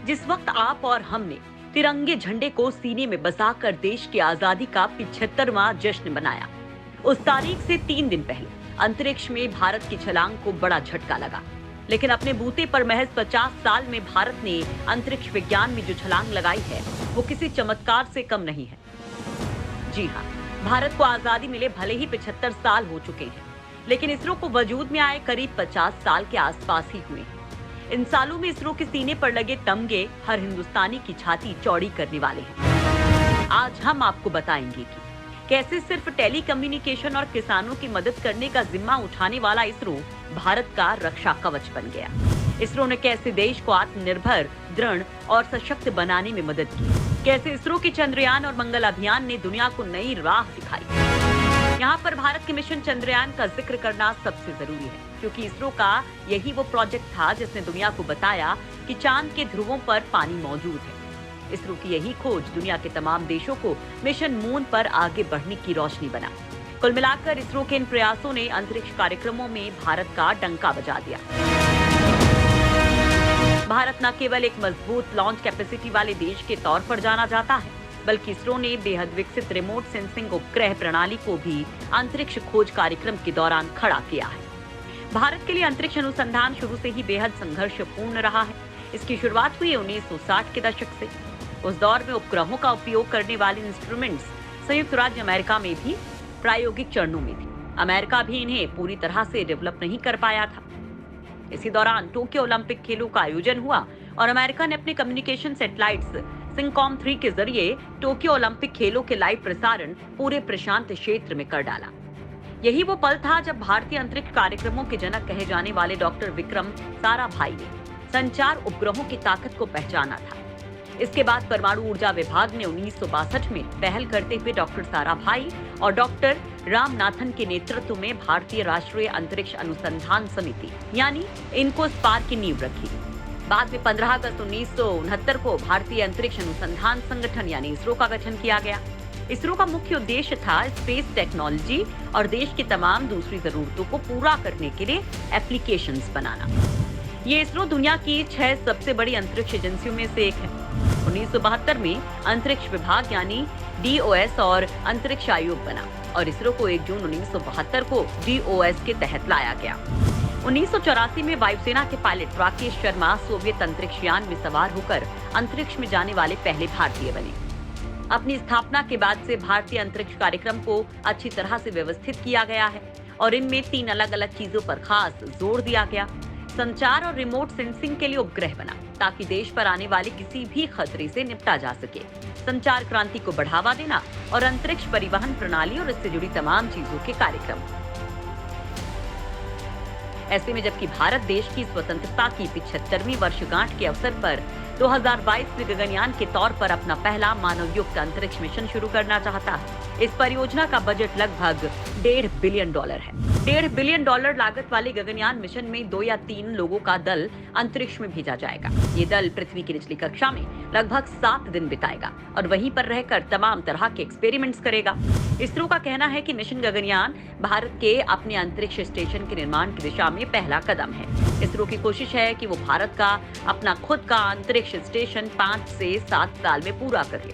जिस वक्त आप और हमने तिरंगे झंडे को सीने में बसाकर देश की आजादी का 75वां जश्न मनाया, उस तारीख से 3 दिन पहले अंतरिक्ष में भारत की छलांग को बड़ा झटका लगा। लेकिन अपने बूते पर महज 50 साल में भारत ने अंतरिक्ष विज्ञान में जो छलांग लगाई है, वो किसी चमत्कार से कम नहीं है। जी हाँ, भारत को आजादी मिले भले ही 75 साल हो चुके हैं, लेकिन इसरो को वजूद में आए करीब 50 साल के आसपास ही हुए हैं। इन सालों में इसरो के सीने पर लगे तमगे हर हिंदुस्तानी की छाती चौड़ी करने वाले हैं। आज हम आपको बताएंगे कि कैसे सिर्फ टेली कम्युनिकेशन और किसानों की मदद करने का जिम्मा उठाने वाला इसरो भारत का रक्षा कवच बन गया। इसरो ने कैसे देश को आत्मनिर्भर, दृढ़ और सशक्त बनाने में मदद की। कैसे इसरो के चंद्रयान और मंगल अभियान ने दुनिया को नई राह दिखाई। यहाँ पर भारत के मिशन चंद्रयान का जिक्र करना सबसे जरूरी है, क्योंकि इसरो का यही वो प्रोजेक्ट था जिसने दुनिया को बताया कि चांद के ध्रुवों पर पानी मौजूद है। इसरो की यही खोज दुनिया के तमाम देशों को मिशन मून पर आगे बढ़ने की रोशनी बना। कुल मिलाकर इसरो के इन प्रयासों ने अंतरिक्ष कार्यक्रमों में भारत का डंका बजा दिया। भारत न केवल एक मजबूत लॉन्च कैपेसिटी वाले देश के तौर पर जाना जाता है, बल्कि इसरो ने बेहद विकसित रिमोट सेंसिंग उपग्रह प्रणाली को भी अंतरिक्ष खोज कार्यक्रम के दौरान खड़ा किया है। भारत के लिए अंतरिक्ष अनुसंधान शुरू से ही बेहद संघर्षपूर्ण रहा है। इसकी शुरुआत हुई 1960 के दशक से। उस दौर में उपग्रहों का उपयोग करने वाले इंस्ट्रूमेंट्स संयुक्त राज्य अमेरिका में भी प्रायोगिक चरणों में थे। अमेरिका भी इन्हें पूरी तरह से डेवलप नहीं कर पाया था। इसी दौरान टोक्यो ओलंपिक खेलों का आयोजन हुआ और अमेरिका ने अपने कम्युनिकेशन सैटेलाइट्स सिंकॉम 3 के जरिए टोक्यो ओलंपिक खेलों के लाइव प्रसारण पूरे प्रशांत क्षेत्र में कर डाला। यही वो पल था जब भारतीय अंतरिक्ष कार्यक्रमों के जनक कहे जाने वाले डॉक्टर विक्रम साराभाई ने संचार उपग्रहों की ताकत को पहचाना था। इसके बाद परमाणु ऊर्जा विभाग ने 1962 में पहल करते हुए डॉक्टर साराभाई और डॉक्टर रामनाथन के नेतृत्व में भारतीय राष्ट्रीय अंतरिक्ष अनुसंधान समिति यानी इनकोस्पार की नींव रखी। बाद में 15 अगस्त 1969 को भारतीय अंतरिक्ष अनुसंधान संगठन यानी इसरो का गठन किया गया। इसरो का मुख्य उद्देश्य था स्पेस टेक्नोलॉजी और देश की तमाम दूसरी जरूरतों को पूरा करने के लिए एप्लीकेशंस बनाना। ये इसरो दुनिया की 6 सबसे बड़ी अंतरिक्ष एजेंसियों में से एक है। 1972 में अंतरिक्ष विभाग यानी DOS और अंतरिक्ष आयोग बना और इसरो को 1 जून 1972 को DOS के तहत लाया गया। 1984 में वायुसेना के पायलट राकेश शर्मा सोवियत अंतरिक्ष यान में सवार होकर अंतरिक्ष में जाने वाले पहले भारतीय बने। अपनी स्थापना के बाद से भारतीय अंतरिक्ष कार्यक्रम को अच्छी तरह से व्यवस्थित किया गया है और इनमें 3 अलग-अलग चीजों पर खास जोर दिया गया। संचार और रिमोट सेंसिंग के लिए उपग्रह बना ताकि देश पर आने वाले किसी भी खतरे से निपटा जा सके, संचार क्रांति को बढ़ावा देना और अंतरिक्ष परिवहन प्रणाली और इससे जुड़ी तमाम चीजों के कार्यक्रम। ऐसे में जबकि भारत देश की स्वतंत्रता की 75वीं वर्षगांठ के अवसर पर 2022 में गगनयान के तौर पर अपना पहला मानवयुक्त अंतरिक्ष मिशन शुरू करना चाहता है। इस परियोजना का बजट लगभग $1.5 बिलियन है। $1.5 बिलियन लागत वाले गगनयान मिशन में 2 या 3 लोगों का दल अंतरिक्ष में भेजा जाएगा। ये दल पृथ्वी की निचली कक्षा में लगभग 7 दिन बिताएगा और वहीं पर रहकर तमाम तरह के एक्सपेरिमेंट्स करेगा। इसरो का कहना है कि मिशन गगनयान भारत के अपने अंतरिक्ष स्टेशन के निर्माण की दिशा में पहला कदम है। इसरो की कोशिश है कि वो भारत का अपना खुद का अंतरिक्ष स्टेशन 5 से 7 साल में पूरा कर ले।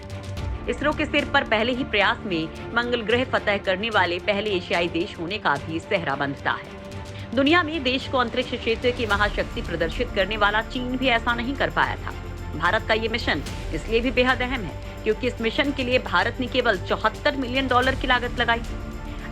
इसरो के सिर पर पहले ही प्रयास में मंगल ग्रह फतह करने वाले पहले एशियाई देश होने का भी सेहरा बंधता है। दुनिया में देश को अंतरिक्ष क्षेत्र की महाशक्ति प्रदर्शित करने वाला चीन भी ऐसा नहीं कर पाया था। भारत का ये मिशन इसलिए भी बेहद अहम है क्योंकि इस मिशन के लिए भारत ने केवल $74 मिलियन की लागत लगाई।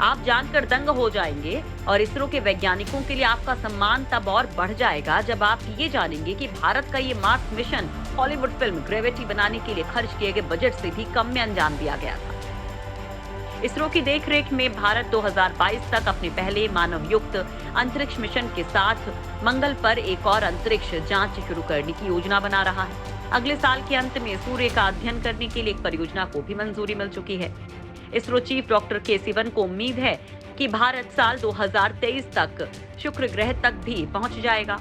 आप जानकर दंग हो जाएंगे और इसरो के वैज्ञानिकों के लिए आपका सम्मान तब और बढ़ जाएगा जब आप ये जानेंगे कि भारत का ये Mars mission Hollywood film gravity बनाने के लिए खर्च किए गए बजट से भी कम में अंजाम दिया गया था। इसरो की देखरेख में भारत 2022 तक अपने पहले मानवयुक्त अंतरिक्ष मिशन के साथ मंगल पर एक और अंतरिक्ष जांच शुरू करने की योजना बना रहा है। अगले साल के अंत में सूर्य का अध्ययन करने के लिए एक परियोजना को भी मंजूरी मिल चुकी है। इसरो चीफ डॉक्टर के सिवन को उम्मीद है कि भारत साल 2023 तक शुक्र ग्रह तक भी पहुंच जाएगा।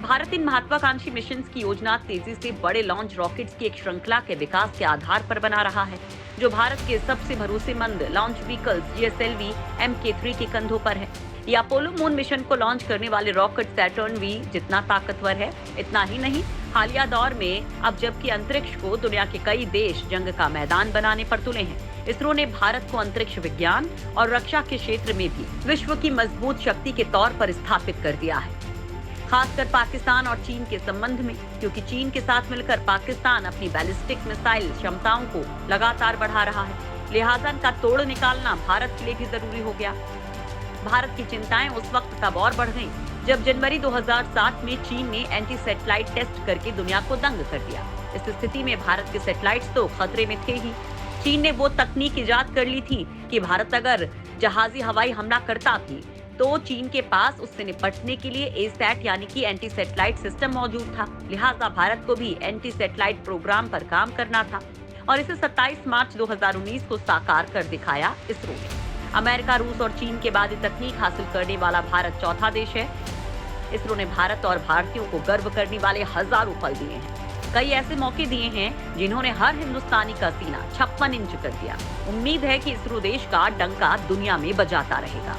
भारत इन महत्वाकांक्षी मिशन की योजना तेजी से बड़े लॉन्च रॉकेट्स की एक श्रृंखला के विकास के आधार पर बना रहा है, जो भारत के सबसे भरोसेमंद लॉन्च व्हीकल्स GSLV Mk3 के कंधों पर है। ये अपोलो मून मिशन को लॉन्च करने वाले रॉकेट सैटर्न वी जितना ताकतवर है। इतना ही नहीं, हालिया दौर में अब जबकि अंतरिक्ष को दुनिया के कई देश जंग का मैदान बनाने पर तुले हैं, इसरो ने भारत को अंतरिक्ष विज्ञान और रक्षा के क्षेत्र में भी विश्व की मजबूत शक्ति के तौर पर स्थापित कर दिया है, खासकर पाकिस्तान और चीन के संबंध में, क्योंकि चीन के साथ मिलकर पाकिस्तान अपनी बैलिस्टिक मिसाइल क्षमताओं को लगातार बढ़ा रहा है। लिहाजा इनका तोड़ निकालना भारत के लिए भी जरूरी हो गया। भारत की चिंताएं उस वक्त तब और बढ़ गईं, जब जनवरी 2007 में चीन ने एंटी सैटेलाइट टेस्ट करके दुनिया को दंग कर दिया। इस स्थिति में भारत के सैटेलाइट्स तो खतरे में थे ही। चीन ने वो तकनीक इजाद कर ली थी कि भारत अगर जहाजी हवाई हमला करता भी तो चीन के पास उससे निपटने के लिए एसैट यानी कि एंटी सैटेलाइट सिस्टम मौजूद था। लिहाजा भारत को भी एंटी सैटेलाइट प्रोग्राम पर काम करना था और इसे 27 मार्च 2019 को साकार कर दिखाया इसरो ने। अमेरिका, रूस और चीन के बाद तकनीक हासिल करने वाला भारत चौथा देश है। इसरो ने भारत और भारतीयों को गर्व करने वाले हजारों पल दिए हैं। कई ऐसे मौके दिए हैं जिन्होंने हर हिंदुस्तानी का सीना 56 इंच कर दिया। उम्मीद है कि इसरो देश का डंका दुनिया में बजाता रहेगा।